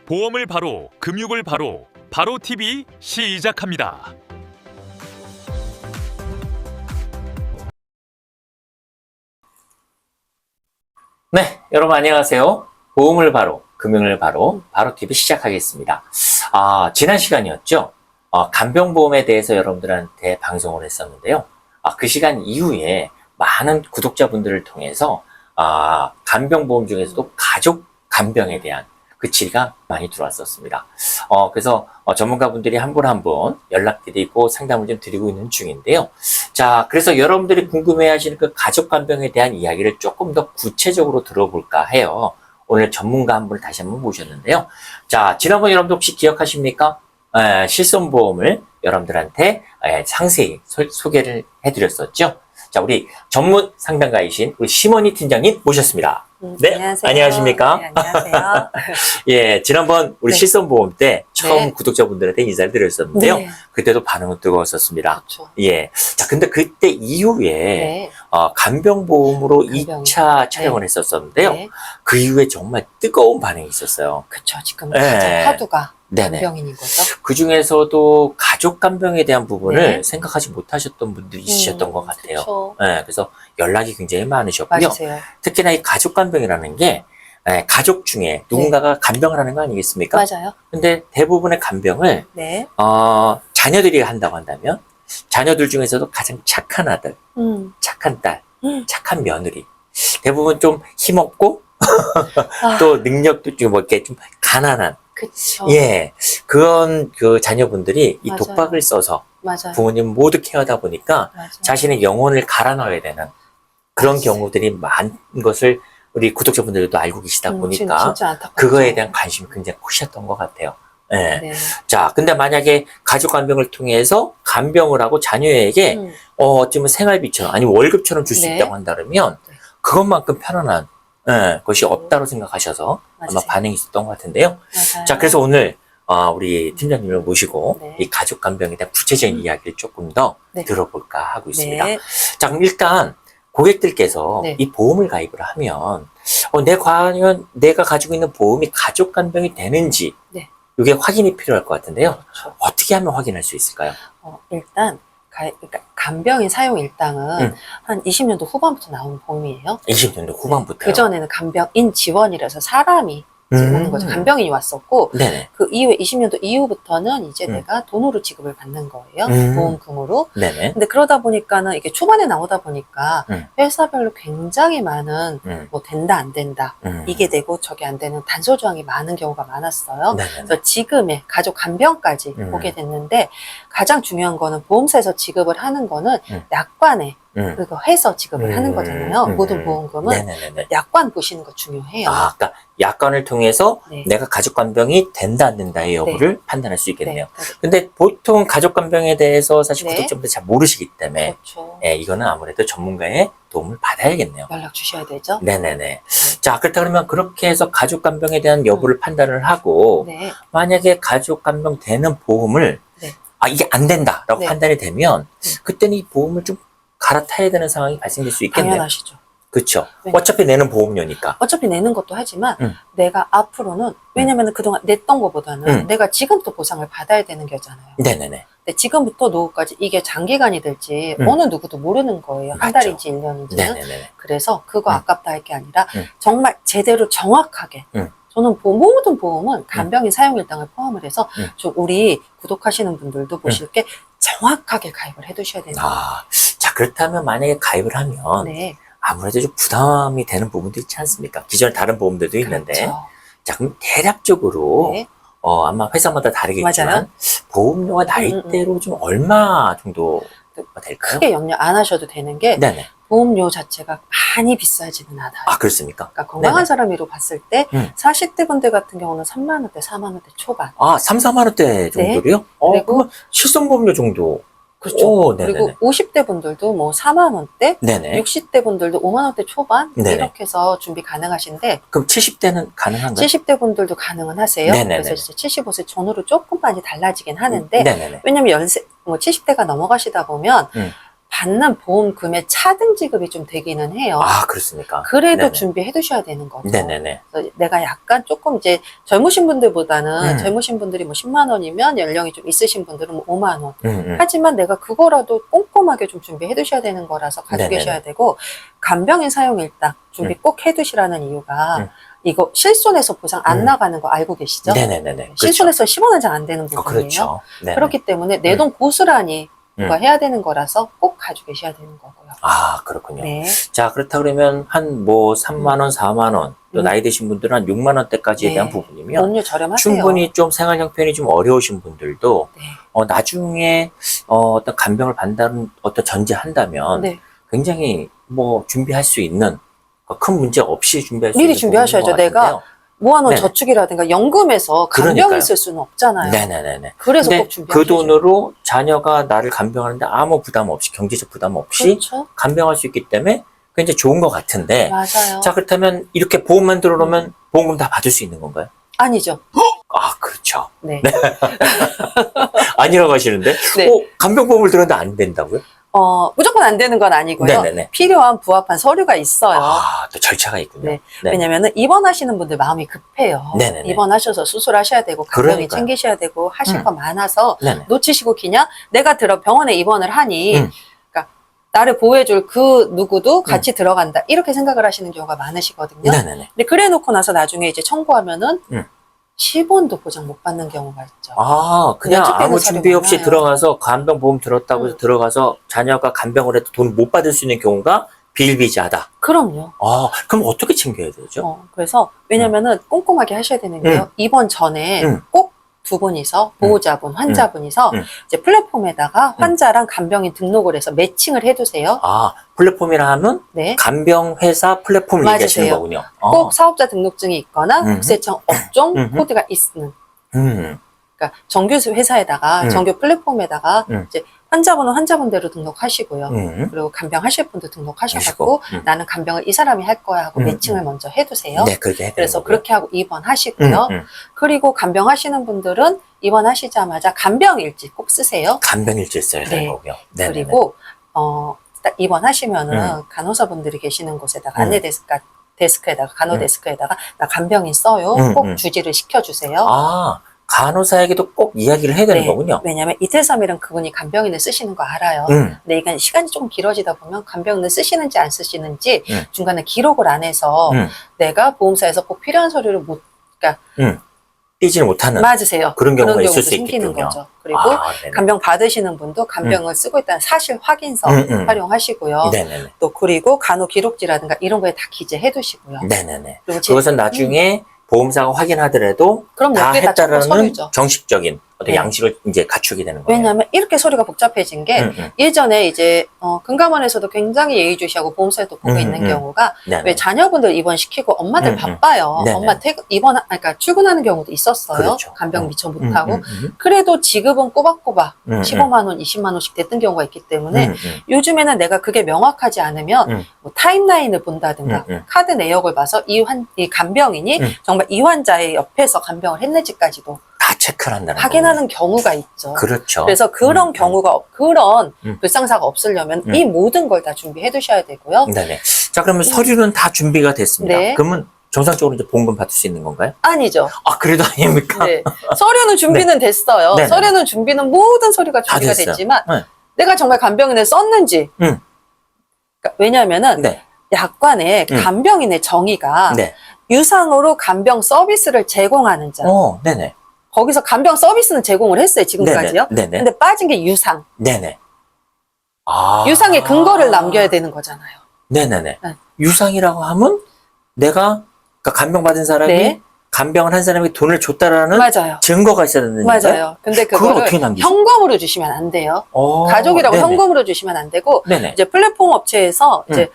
보험을 바로, 금융을 바로, 바로 TV 시작합니다. 네, 여러분 안녕하세요. 보험을 바로, 금융을 바로, 바로 TV 시작하겠습니다. 지난 시간이었죠. 간병보험에 대해서 여러분들한테 방송을 했었는데요. 그 시간 이후에 많은 구독자분들을 통해서 간병보험 중에서도 가족 간병에 대한 그 질의가 많이 들어왔었습니다. 그래서 전문가분들이 한 분 한 분 연락드리고 상담을 좀 드리고 있는 중인데요. 자, 그래서 여러분들이 궁금해하시는 그 가족 간병에 대한 이야기를 조금 더 구체적으로 들어볼까 해요. 오늘 전문가 한 분을 다시 한번 모셨는데요. 자, 지난번 여러분들 혹시 기억하십니까? 실손보험을 여러분들한테 상세히 소개를 해드렸었죠. 자, 우리 전문 상담가이신 우리 심원희 팀장님 모셨습니다. 네, 안녕하세요. 안녕하십니까? 네, 안녕하세요. 예, 지난번 우리 네. 실손보험 때 처음 네. 구독자분들한테 인사를 드렸었는데요. 네. 그때도 반응은 뜨거웠었습니다. 그렇죠. 예. 자, 근데 그때 이후에 네. 간병보험으로 간병. 2차 촬영을 했었었는데요. 네. 그 이후에 정말 뜨거운 반응이 있었어요. 그렇죠. 지금 네. 가장 화두가 네네. 간병인인 거죠. 그 중에서도 가족 간병에 대한 부분을 네. 생각하지 못하셨던 분들이 있으셨던 것 같아요. 그렇죠. 예, 그래서 연락이 굉장히 많으셨고요. 맞으세요. 특히나 이 가족 간병이라는 게 가족 중에 누군가가 간병을 하는 거 아니겠습니까? 맞아요. 근데 대부분의 간병을 네. 자녀들이 한다고 한다면 자녀들 중에서도 가장 착한 아들, 착한 딸, 착한 며느리, 대부분 좀 힘없고 또 능력도 좀 이렇게 좀 가난한 그렇죠. 예, 그런 그 자녀분들이 이 맞아요. 독박을 써서 맞아요. 부모님 모두 케어하다 보니까 맞아요. 자신의 영혼을 갈아 넣어야 되는 그런 맞아요. 경우들이 많은 것을 우리 구독자분들도 알고 계시다 보니까 진짜 안타깝죠. 그거에 대한 관심이 굉장히 크셨던 것 같아요. 예. 네. 자, 근데 만약에 가족 간병을 통해서 간병을 하고 자녀에게 어쩌면 생활비처럼 아니 월급처럼 줄 수 네. 있다고 한다면 네. 그것만큼 편안한 것이 없다고 생각하셔서 아마 맞으세요. 반응이 있었던 것 같은데요. 맞아요. 자, 그래서 오늘 우리 팀장님을 모시고 네. 이 가족 간병에 대한 구체적인 이야기를 조금 더 네. 들어볼까 하고 있습니다. 네. 자, 그럼 일단 고객들께서 네. 이 보험을 가입을 하면 과연 내가 가지고 있는 보험이 가족 간병이 되는지 네. 이게 확인이 필요할 것 같은데요. 그렇죠. 어떻게 하면 확인할 수 있을까요? 일단 그러니까 간병인 사용 일당은 한 20년도 후반부터 나오는 보험이에요. 20년도 후반부터요. 그전에는 간병인 지원이라서 사람이 오는 거죠. 간병인이 왔었고, 네네. 그 이후에 20년도 이후부터는 이제 내가 돈으로 지급을 받는 거예요. 보험금으로. 네네. 근데 그러다 보니까는 이게 초반에 나오다 보니까 음. 회사별로 굉장히 많은 뭐 된다 안 된다 이게 되고 저게 안 되는 단서 조항이 많은 경우가 많았어요. 네네. 그래서 지금의 가족 간병까지 보게 됐는데 가장 중요한 거는 보험사에서 지급을 하는 거는 약관에 그거 해서 지급을 하는 거잖아요. 모든 보험금은 네네네. 약관 보시는 거 중요해요. 그러니까 약관을 통해서 네. 내가 가족 간병이 된다 안 된다의 여부를 판단할 수 있겠네요. 네. 근데 보통 가족 간병에 대해서 사실 네. 구독자분들 잘 모르시기 때문에 그렇죠. 이거는 아무래도 전문가의 도움을 받아야겠네요. 연락 주셔야 되죠. 네네네. 자, 그렇다 그러면 그렇게 해서 가족 간병에 대한 여부를 판단을 하고 네. 만약에 가족 간병 되는 보험을 네. 이게 안 된다라고 네. 판단이 되면 그때는 이 보험을 좀 갈아타야 되는 상황이 발생될 수 있겠네요. 당연하시죠. 그렇죠. 네. 어차피 내는 보험료니까. 어차피 내는 것도 하지만 내가 앞으로는 음. 왜냐면 그동안 냈던 것보다는 내가 지금부터 보상을 받아야 되는 거잖아요. 네네네. 근데 지금부터 노후까지 이게 장기간이 될지 어느 누구도 모르는 거예요. 한 맞죠. 달인지 1년인지는. 네네네. 그래서 그거 아깝다 할 게 아니라 음. 정말 제대로 정확하게 저는 모든 보험은 간병인 사용일당을 포함을 해서 좀 우리 구독하시는 분들도 보실 게 정확하게 가입을 해두셔야 되는 거예요. 자, 그렇다면 만약에 가입을 하면 네. 아무래도 좀 부담이 되는 부분도 있지 않습니까? 기존에 다른 보험들도 있는데. 그렇죠. 자, 그럼 대략적으로 네. 아마 회사마다 다르겠지만 맞아요. 보험료가 나이대로 좀 얼마 정도 될까요? 크게 염려 안 하셔도 되는 게 네네. 보험료 자체가 많이 비싸지는 않아요. 그렇습니까? 그러니까 건강한 네네. 사람으로 봤을 때 40대 분들 같은 경우는 3만 원대, 4만 원대 초반. 3, 4만 원대 정도로요? 그리고 그러면 실손보험료 정도. 그렇죠. 네네네. 그리고 50대 분들도 뭐 4만 원대, 네네. 60대 분들도 5만 원대 초반 네네. 이렇게 해서 준비 가능하신데 그럼 70대는 가능한가요? 70대 분들도 가능은 하세요. 네네네. 그래서 이제 75세 전후로 조금 많이 달라지긴 하는데 네네네. 왜냐면 연세 뭐 70대가 넘어가시다 보면 받는 보험금의 차등 지급이 좀 되기는 해요. 아, 그렇습니까? 그래도 네네. 준비해 두셔야 되는 거죠. 네네네. 그래서 내가 약간 조금 이제 젊으신 분들보다는 음. 젊으신 분들이 뭐 10만 원이면 연령이 좀 있으신 분들은 뭐 5만 원. 음. 하지만 내가 그거라도 꼼꼼하게 좀 준비해 두셔야 되는 거라서 가지고 네네네. 계셔야 되고, 간병인 사용 일당 준비 꼭 해 두시라는 이유가 이거 실손해서 보상 안 음. 나가는 거 알고 계시죠? 네네네네. 실손해서 10원 한 장 안 되는 부분이에요. 그렇죠. 네네. 그렇기 때문에 내 돈 고스란히 그거 해야 되는 거라서 꼭 가지고 계셔야 되는 거고요. 아, 그렇군요. 네. 자, 그렇다 그러면 한 뭐 3만 원, 4만 원, 또 나이 드신 분들은 한 6만 원대까지에 네. 대한 부분이면 보험료 저렴하세요. 충분히 좀 생활 형편이 좀 어려우신 분들도 네. 나중에 어떤 간병을 받는다는 어떤 전제한다면 네. 굉장히 뭐 준비할 수 있는 큰 문제 없이 준비할 수 미리 있는 준비하셔야죠. 부분인 것 내가 같은데요. 모아놓은 네네. 저축이라든가 연금에서 간병이 그러니까요. 있을 수는 없잖아요. 네네네네. 그래서 근데 꼭 준비하셔야죠. 그 돈으로 자녀가 나를 간병하는데 아무 부담 없이, 경제적 부담 없이 그렇죠. 간병할 수 있기 때문에 굉장히 좋은 것 같은데, 맞아요. 자, 그렇다면 이렇게 보험만 들어놓으면 보험금 다 받을 수 있는 건가요? 아니죠. 아, 그렇죠. 네. 아니라고 하시는데, 네. 간병보험을 들었는데 안 된다고요? 무조건 안 되는 건 아니고요. 네네네. 필요한 부합한 서류가 있어요. 아, 또 절차가 있군요. 네. 왜냐면은 입원하시는 분들 마음이 급해요. 네네네. 입원하셔서 수술하셔야 되고 간병이 그러니까요. 챙기셔야 되고 하실 거 많아서 네네. 놓치시고 그냥 내가 병원에 입원을 하니 음. 그러니까 나를 보호해줄 그 누구도 같이 들어간다 이렇게 생각을 하시는 경우가 많으시거든요. 네네네. 근데 그래 놓고 나서 나중에 이제 청구하면은 음. 10원도 보장 못 받는 경우가 있죠. 아, 그냥 그냥 아무 사례 준비 없이 많아요. 들어가서 간병보험 들었다고 해서 들어가서 자녀가 간병을 해도 돈 못 받을 수 있는 경우가 비일비재하다. 그럼요. 아, 그럼 어떻게 챙겨야 되죠? 그래서 왜냐면은 꼼꼼하게 하셔야 되는 게요. 입원 전에 꼭 두 분이서 보호자분, 환자분이서 이제 플랫폼에다가 환자랑 간병인 등록을 해서 매칭을 해두세요. 아, 플랫폼이라 하면 네. 간병회사 플랫폼을 맞으세요. 얘기하시는 거군요. 꼭 사업자 등록증이 있거나 국세청 업종 코드가 있는. 그러니까 정규 회사에다가 정규 플랫폼에다가 이제 환자분은 환자분대로 등록하시고요. 그리고 간병하실 분도 등록하셔가지고 나는 간병을 이 사람이 할 거야 하고 매칭을 먼저 해두세요. 네, 그렇게 해야 그래서 되는 거고요. 그렇게 하고 입원하시고요. 그리고 간병하시는 분들은 입원하시자마자 간병일지 꼭 쓰세요. 간병일지 써야 되는 네. 거고요. 네네네. 그리고 딱 입원하시면은 간호사분들이 계시는 곳에다가 안내 데스크에다가 간호 데스크에다가 나 간병인 써요. 꼭 주지를 시켜주세요. 아, 간호사에게도 꼭 이야기를 해야 되는 네. 거군요. 왜냐면 이틀 3일은 그분이 간병인을 쓰시는 거 알아요. 근데 이게 시간이 조금 길어지다 보면 간병인을 쓰시는지 안 쓰시는지 중간에 기록을 안 해서 내가 보험사에서 꼭 필요한 서류를 못, 그러니까 띄지는 못하는 맞으세요. 그런 경우가 있을 경우도 수 생기는 있겠군요. 거죠. 그리고 네네. 간병 받으시는 분도 간병을 쓰고 있다는 사실 확인서 활용하시고요. 네네네. 또 그리고 간호 기록지라든가 이런 거에 다 기재해 두시고요. 네네네. 그리고 그것은 나중에 보험사가 확인하더라도 그럼 다 여기에 다 했다라는 서류죠. 정식적인 어떤 네. 양식을 이제 갖추게 되는 거예요. 왜냐하면 이렇게 서류가 복잡해진 게 예전에 이제 금감원에서도 굉장히 예의주시하고 보험사에도 보고 있는 경우가 네네. 왜 자녀분들 입원시키고 엄마들 바빠요. 네네. 엄마 그러니까 출근하는 경우도 있었어요. 그렇죠. 간병 미처 못하고. 그래도 지급은 꼬박꼬박 15만 원, 20만 원씩 됐던 경우가 있기 때문에 요즘에는 내가 그게 명확하지 않으면 뭐 타임라인을 본다든가 카드 내역을 봐서 이 간병인이 정말 이 환자의 옆에서 간병을 했는지까지도 다 체크를 한다는 확인하는 경우가 있죠. 그렇죠. 그래서 그런 그런 불상사가 없으려면 이 모든 걸 다 준비해 두셔야 되고요. 네네. 자, 그러면 서류는 다 준비가 됐습니다. 네. 그러면 정상적으로 이제 보험금 받을 수 있는 건가요? 아니죠. 아, 그래도 아닙니까? 네. 서류는 준비는 됐어요. 네네. 서류는 준비는 모든 서류가 다 준비가 됐어요. 됐지만 네. 내가 정말 간병인을 썼는지. 그러니까 왜냐하면은 네. 약관에 간병인의 정의가 네. 유상으로 간병 서비스를 제공하는 자. 네네. 거기서 간병 서비스는 제공을 했어요. 지금까지요. 네네. 근데 빠진 게 유상. 네네. 아. 유상의 근거를 남겨야 되는 거잖아요. 네네네. 네. 유상이라고 하면 그러니까 간병 받은 사람이 네. 간병을 한 사람이 돈을 줬다라는 맞아요. 증거가 있어야 되는 거예요? 맞아요. 근데 그걸 그거를 어떻게 남기죠? 현금으로 주시면 안 돼요. 가족이라고 네네. 현금으로 주시면 안 되고 네네. 이제 플랫폼 업체에서 이제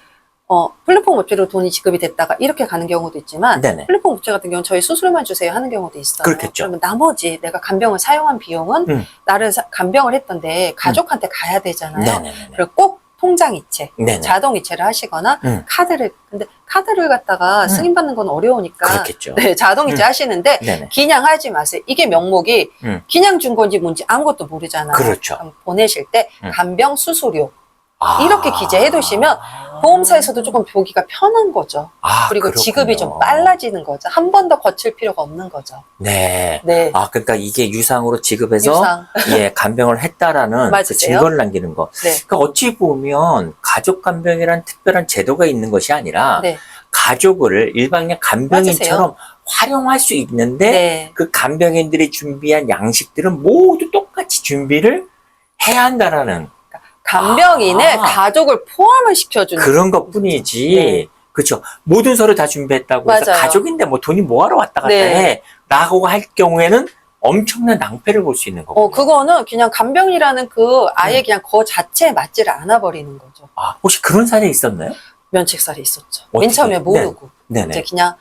플랫폼 업체로 돈이 지급이 됐다가 이렇게 가는 경우도 있지만 네네. 플랫폼 업체 같은 경우는 저희 수술만 주세요 하는 경우도 있어요. 그렇겠죠. 그러면 나머지 내가 간병을 사용한 비용은 나를 간병을 했던데 가족한테 가야 되잖아요. 네네네. 그리고 꼭 통장이체, 네네. 자동이체를 하시거나 근데 카드를 갖다가 승인받는 건 어려우니까 그렇겠죠. 네, 자동이체 하시는데 네네. 기냥하지 마세요. 이게 명목이 기냥 준 건지 뭔지 아무것도 모르잖아요. 그렇죠. 그럼 보내실 때 간병 수수료 이렇게 기재해 두시면 보험사에서도 조금 보기가 편한 거죠. 그리고 그렇군요. 지급이 좀 빨라지는 거죠. 한 번 더 거칠 필요가 없는 거죠. 네. 네. 그러니까 이게 유상으로 지급해서 유상. 예, 간병을 했다라는 맞으세요? 그 증거를 남기는 거. 네. 그러니까 어찌 보면 가족 간병이란 특별한 제도가 있는 것이 아니라 네. 가족을 일반적 간병인처럼 활용할 수 있는데 네. 그 간병인들이 준비한 양식들은 모두 똑같이 준비를 해야 한다라는 간병인의 가족을 포함을 시켜주는 그런 것뿐이지. 네. 그렇죠. 모든 서류 다 준비했다고 해서 맞아요. 가족인데 뭐 돈이 뭐하러 왔다 갔다 네. 해 라고 할 경우에는 엄청난 낭패를 볼 수 있는 거고. 그거는 그냥 간병이라는 그 아예 그냥 그 자체에 맞지를 않아 버리는 거죠. 혹시 그런 사례 있었나요? 면책살이 있었죠. 어떻게? 맨 처음에 모르고 네네. 이제 그냥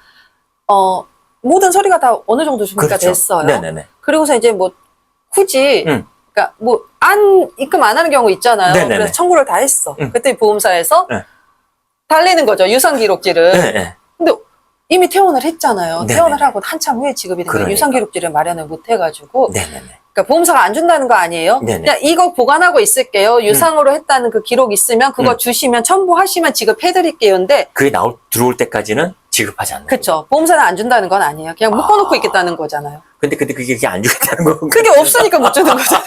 모든 서류가 다 어느 정도 준비가 그렇죠. 됐어요. 네네네. 그리고서 이제 뭐 굳이 그러니까 뭐 안 입금 안 하는 경우 있잖아요. 네네네. 그래서 청구를 다 했어. 응. 그때 보험사에서 네. 달래는 거죠. 유상 기록지를. 네네. 근데 이미 퇴원을 했잖아요. 네네네. 퇴원을 하고 한참 후에 지급이 된 거예요. 그러니까. 유상 기록지를 마련을 못 해가지고. 네네네. 그러니까 보험사가 안 준다는 거 아니에요? 네네. 그냥 이거 보관하고 있을게요. 유상으로 했다는 그 기록 있으면 그거 주시면 첨부하시면 지급해드릴게요. 근데 그게 들어올 때까지는 지급하지 않는 거죠. 그쵸. 보험사는 안 준다는 건 아니에요. 그냥 묶어놓고 있겠다는 거잖아요. 근데 그게 안 주겠다는 거고. 그게 없으니까 못 주는 거잖아요.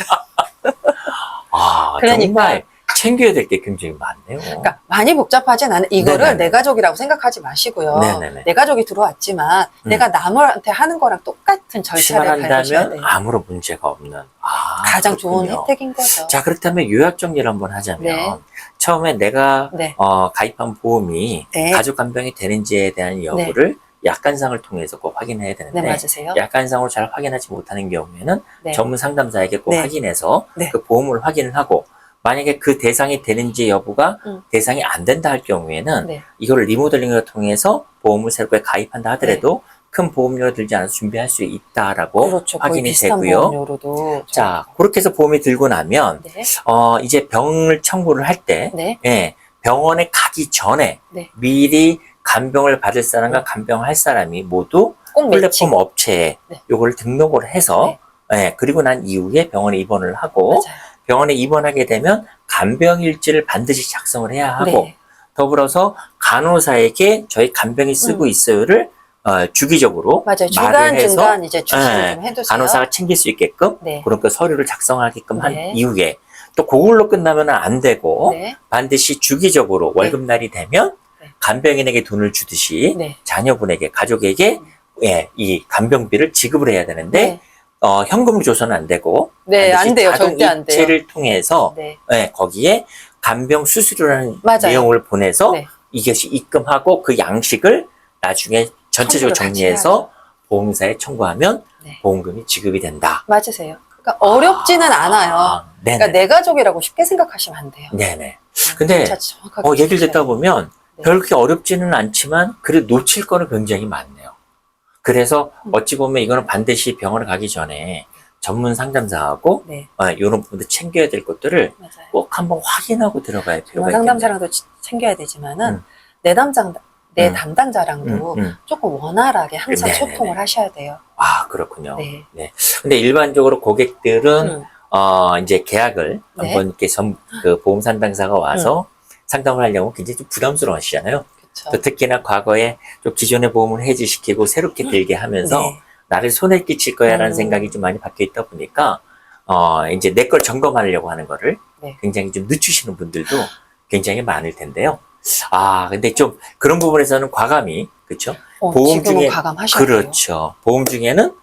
그러니까. 정말 챙겨야 될 게 굉장히 많네요. 그러니까 많이 복잡하진 않아요. 이거를 네네네. 내 가족이라고 생각하지 마시고요. 네네네. 내 가족이 들어왔지만 내가 남한테 하는 거랑 똑같은 절차를 밟으셔야 시만한다면 돼요. 아무런 문제가 없는. 가장 좋은 그렇군요. 혜택인 거죠. 자, 그렇다면 요약 정리를 한번 하자면 네. 처음에 내가 네. 가입한 보험이 네. 가족 간병이 되는지에 대한 여부를 약관상을 통해서 꼭 확인해야 되는데 네, 맞으세요. 약관상으로 잘 확인하지 못하는 경우에는 네. 전문 상담사에게 꼭 네. 확인해서 네. 그 보험을 확인을 하고 만약에 그 대상이 되는지 여부가 대상이 안 된다 할 경우에는 네. 이걸 리모델링을 통해서 보험을 새롭게 가입한다 하더라도 큰 보험료가 들지 않아서 준비할 수 있다라고 그렇죠. 거의 확인이 비슷한 되고요. 보험료로도. 자, 그렇게 해서 보험이 들고 나면 네. 이제 병을 청구를 할 때 네. 예, 병원에 가기 전에 네. 미리 간병을 받을 사람과 간병할 사람이 모두 꼭 매칭. 플랫폼 업체에 네. 요걸 등록을 해서 예, 그리고 난 이후에 병원에 입원을 하고 맞아요. 병원에 입원하게 되면 간병일지를 반드시 작성을 해야 하고 네. 더불어서 간호사에게 저희 간병이 쓰고 있어요를 주기적으로 맞아요. 말을 해서 중간 이제 주시를 예, 좀 해두세요. 간호사가 챙길 수 있게끔 네. 그런 그 서류를 작성하게끔 한 네. 이후에 또 그걸로 끝나면 안 되고 네. 반드시 주기적으로 월급날이 되면 네. 간병인에게 돈을 주듯이 네. 자녀분에게 가족에게 예, 이 간병비를 지급을 해야 되는데 네. 현금으로 줘서는 안 되고 네, 반드시 안 돼요. 자동 절대 안 돼요. 이체를 통해서 네. 예, 거기에 간병 수수료라는 맞아요. 내용을 보내서 네. 이것이 입금하고 그 양식을 나중에 전체적으로 청구를 같이 정리해서 보험사에 청구하면 네. 보험금이 지급이 된다. 맞으세요. 그러니까 어렵지는 않아요. 네네. 그러니까 내 가족이라고 쉽게 생각하시면 안 돼요. 네네. 근데 절차 정확하게 얘기를 듣다 지키셔야 돼요. 보면 네. 그렇게 어렵지는 않지만 그래도 놓칠 거는 굉장히 많네요. 그래서 어찌 보면 이거는 반드시 병원을 가기 전에 전문 상담사하고 네, 이런 부분도 챙겨야 될 것들을 맞아요. 꼭 한번 확인하고 들어가야 필요가 전문 있겠네요. 상담사랑도 챙겨야 되지만은 음. 내 담당자랑도 조금 원활하게 항상 네네네. 소통을 하셔야 돼요. 그렇군요. 네. 근데 일반적으로 고객들은 음. 이제 계약을 네. 한번 이렇게 그 보험 상담사가 와서 상담을 하려고 굉장히 좀 부담스러워 하시잖아요. 그렇죠. 또 특히나 과거에 좀 기존의 보험을 해지시키고 새롭게 들게 하면서 네. 나를 손해 끼칠 거야라는 음. 생각이 좀 많이 박혀 있다 보니까 이제 내 걸 점검하려고 하는 거를 네. 굉장히 좀 늦추시는 분들도 굉장히 많을 텐데요. 근데 좀 그런 부분에서는 과감히 그렇죠? 보험 지금은 중에 과감하셔야 돼요. 그렇죠. 보험 중에는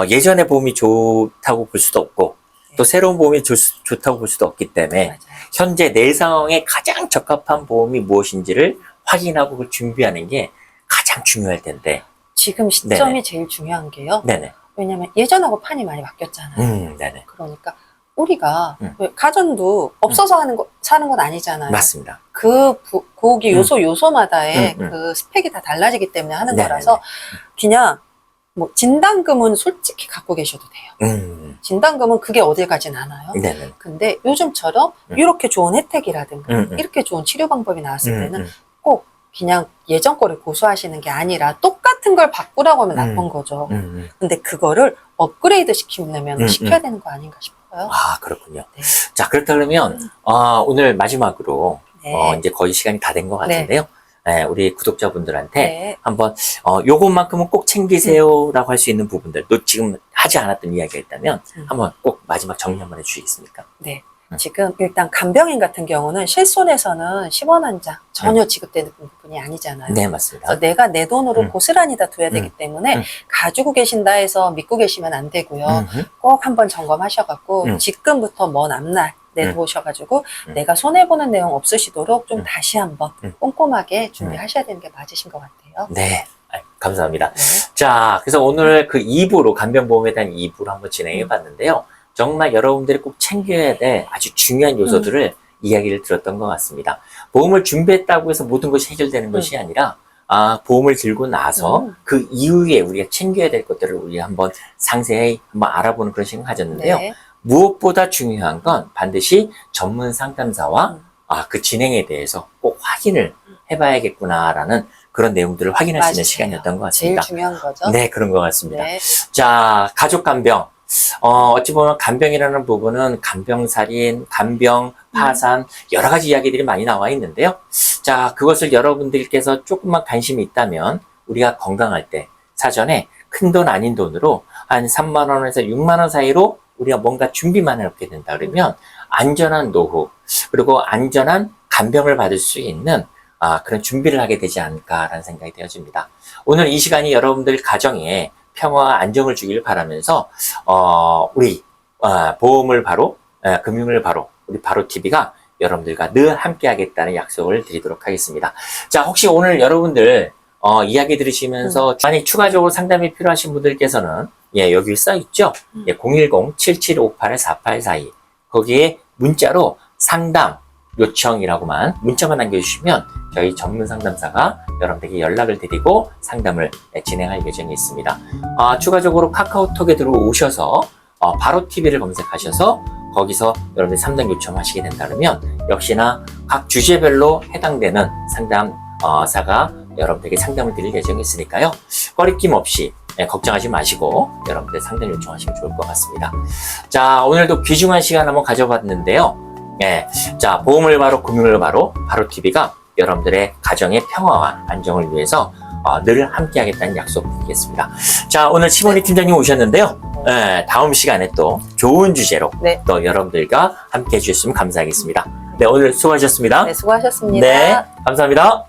예전의 보험이 좋다고 볼 수도 없고 또 새로운 보험이 좋다고 볼 수도 없기 때문에 맞아요. 현재 내 상황에 가장 적합한 보험이 무엇인지를 확인하고 그걸 준비하는 게 가장 중요할 텐데. 지금 시점이 네네. 제일 중요한 게요. 네네. 왜냐면 예전하고 판이 많이 바뀌었잖아요. 네네. 그러니까 우리가 음. 왜 가전도 없어서 사는 건 아니잖아요. 맞습니다. 거기 요소마다의 음. 그 스펙이 다 달라지기 때문에 하는 네네네. 거라서 그냥 뭐 진단금은 솔직히 갖고 계셔도 돼요. 진단금은 그게 어딜 가진 않아요. 네네. 근데 요즘처럼 이렇게 좋은 혜택이라든가 이렇게 좋은 치료 방법이 나왔을 때는 꼭 그냥 예전 거를 고수하시는 게 아니라 똑같은 걸 바꾸라고 하면 나쁜 거죠. 근데 그거를 업그레이드 시키려면 시켜야 되는 거 아닌가 싶어요. 싶어요. 아, 그렇군요. 네. 자, 그렇다면, 오늘 마지막으로, 네. 이제 거의 시간이 다 된 것 같은데요. 네, 우리 구독자분들한테 네. 한번, 요것만큼은 꼭 챙기세요라고 할 수 있는 부분들, 또 지금 하지 않았던 이야기가 있다면, 한번 꼭 마지막 정리 한번 해주시겠습니까? 네. 지금 일단 간병인 같은 경우는 실손에서는 10원 한 장 전혀 지급되는 부분이 아니잖아요. 네, 맞습니다. 그래서 내가 내 돈으로 고스란히 다 둬야 되기 때문에 가지고 계신다 해서 믿고 계시면 안 되고요. 꼭 한번 점검하셔갖고 지금부터 먼 앞날 내놓으셔가지고 내가 손해보는 내용 없으시도록 좀 다시 한번 꼼꼼하게 준비하셔야 되는 게 맞으신 것 같아요. 네. 감사합니다. 네. 자, 그래서 오늘 그 2부로 간병보험에 대한 2부로 한번 진행해 봤는데요. 정말 여러분들이 꼭 챙겨야 될 아주 중요한 요소들을 이야기를 들었던 것 같습니다. 보험을 준비했다고 해서 모든 것이 해결되는 것이 아니라, 보험을 들고 나서 그 이후에 우리가 챙겨야 될 것들을 우리가 한번 상세히 한번 알아보는 그런 시간을 가졌는데요. 네. 무엇보다 중요한 건 반드시 전문 상담사와 그 진행에 대해서 꼭 확인을 해봐야겠구나라는 그런 내용들을 확인할 수 있는 맞아요. 시간이었던 것 제일 같습니다. 중요한 거죠. 네, 그런 것 같습니다. 네. 자, 가족 간병. 어찌 보면 간병이라는 부분은 간병살인, 간병, 파산, 여러 가지 이야기들이 많이 나와 있는데요. 자, 그것을 여러분들께서 조금만 관심이 있다면 우리가 건강할 때 사전에 큰 돈 아닌 돈으로 한 3만 원에서 6만 원 사이로 우리가 뭔가 준비만 해놓게 된다 그러면 안전한 노후, 그리고 안전한 간병을 받을 수 있는 그런 준비를 하게 되지 않을까라는 생각이 되어집니다. 오늘 이 시간이 여러분들 가정에 평화와 안정을 주길 바라면서 우리 보험을 바로 금융을 바로 우리 바로TV가 여러분들과 늘 함께 하겠다는 약속을 드리도록 하겠습니다. 자, 혹시 오늘 여러분들 이야기 들으시면서 만약 추가적으로 상담이 필요하신 분들께서는 여기 써 있죠. 010-7758-4842 거기에 문자로 상담 요청이라고만 문자만 남겨주시면 저희 전문 상담사가 여러분들에게 연락을 드리고 상담을 진행할 예정이 있습니다. 추가적으로 카카오톡에 들어오셔서 바로TV를 검색하셔서 거기서 여러분들 상담 요청하시게 된다면 역시나 각 주제별로 해당되는 상담사가 여러분들에게 상담을 드릴 예정이 있으니까요. 꺼리낌 없이 걱정하지 마시고 여러분들 상담 요청하시면 좋을 것 같습니다. 자, 오늘도 귀중한 시간 한번 가져봤는데요. 자, 보험을 바로 금융을 바로 바로TV가 여러분들의 가정의 평화와 안정을 위해서 늘 함께 하겠다는 약속 드리겠습니다. 자, 오늘 시모니 팀장님 오셨는데요. 다음 시간에 또 좋은 주제로 또 여러분들과 함께 해주셨으면 감사하겠습니다. 네, 오늘 수고하셨습니다. 네, 수고하셨습니다. 네, 감사합니다.